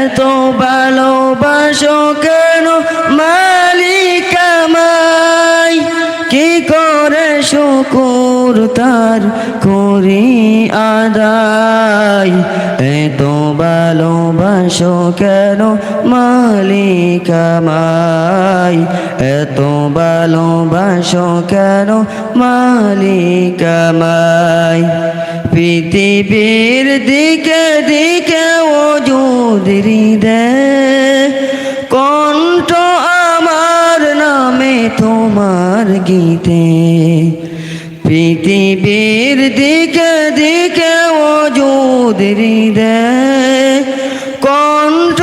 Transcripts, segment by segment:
এত ভালোবাসো কেন মালিক আমায়, কি করে শুকুর তার করি আদায়। এত ভালোবাসো কেন মালিক আমায়, এত ভালোবাসো কেন মালিক আমায়। পৃথিবীর দিকে দিকে ওজুদ হৃদয়, কণ্ঠ আমার নামে তোমার গীতে। পৃথিবীর দিকে দিকে ওজুদ হৃদয়, কণ্ঠ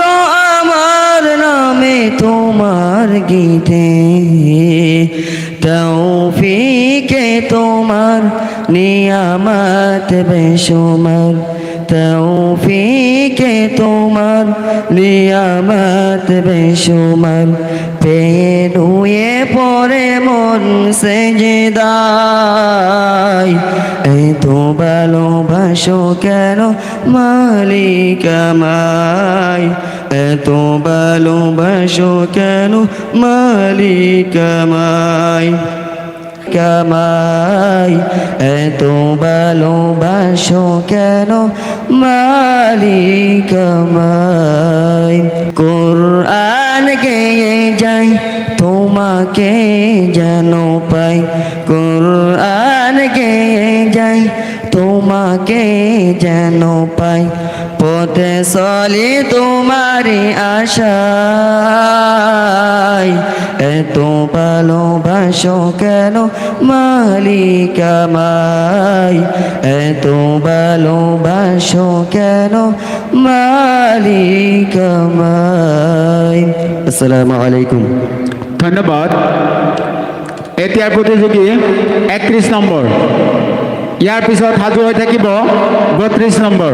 আমার নামে তোমার গীতে। তৌফিকে তোমার নিয়ামত বেশুমার, তৌফিকে তোমার নিয়ামত বেশুমার। পেয়ে নুয়ে পরে মন সেজদায়, এত ভালোবাসো কেন মালিক আমায়, এত ভালোবাসো কেন মালিক আমায়। কামাই এত ভালোবাসো কেন মালিক আমায়। কুরআন গেয়ে যাই তোমাকে যেন পাই, কুরআন গেয়ে যাই তোমাকে যেন পাই। পথে চলি তোমারি আশায়, এত ভালোবাসো কেন মালিক আমায়, এত ভালোবাসো কেন মালিক আমায়। আসসালামু আলাইকুম। ধন্যবাদ। এতিয়া প্ৰতিযোগী 31 নম্বৰ, ইয়াৰ পিছত সাজু হৈ থাকিব 32 নম্বৰ।